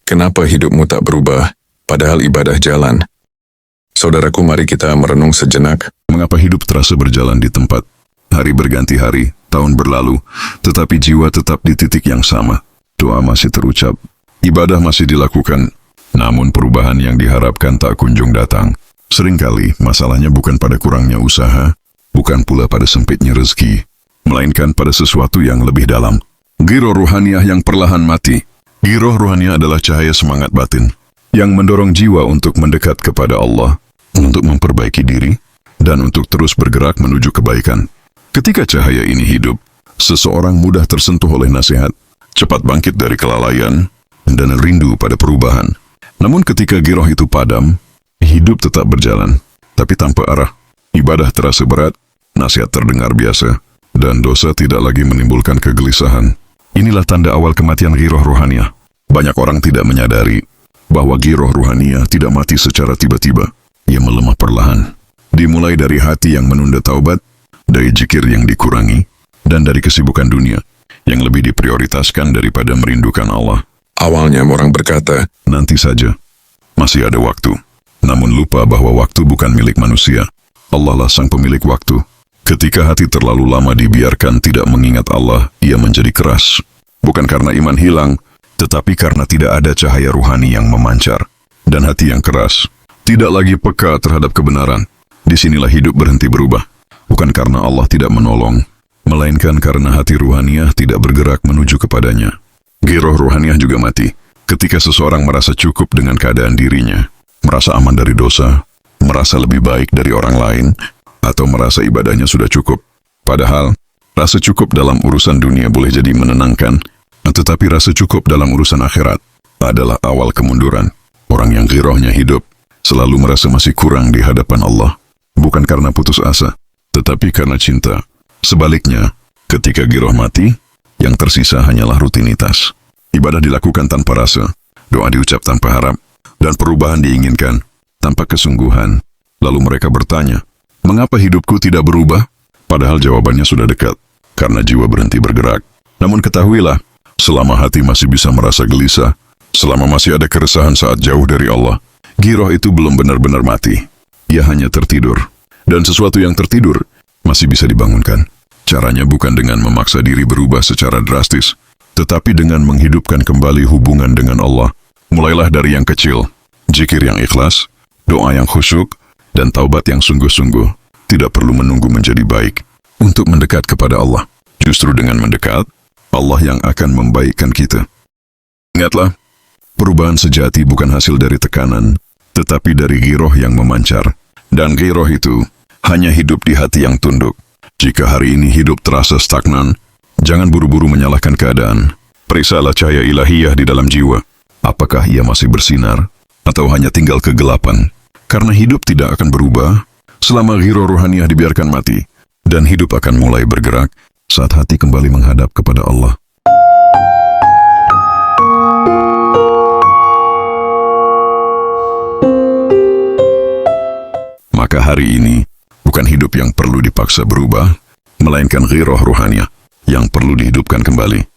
Kenapa hidupmu tak berubah, padahal ibadah jalan? Saudaraku, mari kita merenung sejenak. Mengapa hidup terasa berjalan di tempat? Hari berganti hari, tahun berlalu, tetapi jiwa tetap di titik yang sama. Doa masih terucap, ibadah masih dilakukan, namun perubahan yang diharapkan tak kunjung datang. Seringkali masalahnya bukan pada kurangnya usaha, bukan pula pada sempitnya rezeki, melainkan pada sesuatu yang lebih dalam. Giroh ruhaniyah yang perlahan mati. Giroh ruhaniyah adalah cahaya semangat batin yang mendorong jiwa untuk mendekat kepada Allah, untuk memperbaiki diri, dan untuk terus bergerak menuju kebaikan. Ketika cahaya ini hidup, seseorang mudah tersentuh oleh nasihat, cepat bangkit dari kelalaian, dan rindu pada perubahan. Namun ketika giroh itu padam, hidup tetap berjalan, tapi tanpa arah. Ibadah terasa berat, nasihat terdengar biasa, dan dosa tidak lagi menimbulkan kegelisahan. Inilah tanda awal kematian giroh ruhaniyah. Banyak orang tidak menyadari bahwa giroh ruhaniyah tidak mati secara tiba-tiba. Ia melemah perlahan. Dimulai dari hati yang menunda taubat, dari zikir yang dikurangi, dan dari kesibukan dunia yang lebih diprioritaskan daripada merindukan Allah. Awalnya orang berkata, Nanti saja, masih ada waktu. Namun lupa bahwa waktu bukan milik manusia. Allah lah sang pemilik waktu. Ketika hati terlalu lama dibiarkan tidak mengingat Allah, ia menjadi keras. Bukan karena iman hilang, tetapi karena tidak ada cahaya ruhani yang memancar. Dan hati yang keras tidak lagi peka terhadap kebenaran. Disinilah hidup berhenti berubah. Bukan karena Allah tidak menolong, melainkan karena hati ruhaniyah tidak bergerak menuju kepadanya. Giroh ruhaniyah juga mati ketika seseorang merasa cukup dengan keadaan dirinya, merasa aman dari dosa, merasa lebih baik dari orang lain, atau merasa ibadahnya sudah cukup. Padahal, rasa cukup dalam urusan dunia boleh jadi menenangkan, tetapi rasa cukup dalam urusan akhirat adalah awal kemunduran. Orang yang girohnya hidup selalu merasa masih kurang di hadapan Allah, bukan karena putus asa, tetapi karena cinta. Sebaliknya, ketika giroh mati, yang tersisa hanyalah rutinitas. Ibadah dilakukan tanpa rasa, doa diucap tanpa harap, dan perubahan diinginkan tanpa kesungguhan. Lalu mereka bertanya, mengapa hidupku tidak berubah? Padahal jawabannya sudah dekat, karena jiwa berhenti bergerak. Namun ketahuilah, selama hati masih bisa merasa gelisah, selama masih ada keresahan saat jauh dari Allah, giroh itu belum benar-benar mati. Ia hanya tertidur. Dan sesuatu yang tertidur masih bisa dibangunkan. Caranya bukan dengan memaksa diri berubah secara drastis, tetapi dengan menghidupkan kembali hubungan dengan Allah. Mulailah dari yang kecil, zikir yang ikhlas, doa yang khusyuk, dan taubat yang sungguh-sungguh. Tidak perlu menunggu menjadi baik untuk mendekat kepada Allah. Justru dengan mendekat, Allah yang akan membaikkan kita. Ingatlah, perubahan sejati bukan hasil dari tekanan, tetapi dari giroh yang memancar. Dan giroh itu hanya hidup di hati yang tunduk. Jika hari ini hidup terasa stagnan, jangan buru-buru menyalahkan keadaan. Periksalah cahaya ilahiyah di dalam jiwa. Apakah ia masih bersinar, atau hanya tinggal kegelapan? Karena hidup tidak akan berubah selama giroh ruhaniyah dibiarkan mati. Dan hidup akan mulai bergerak saat hati kembali menghadap kepada Allah. Maka hari ini, bukan hidup yang perlu dipaksa berubah, melainkan giroh ruhaniyah yang perlu dihidupkan kembali.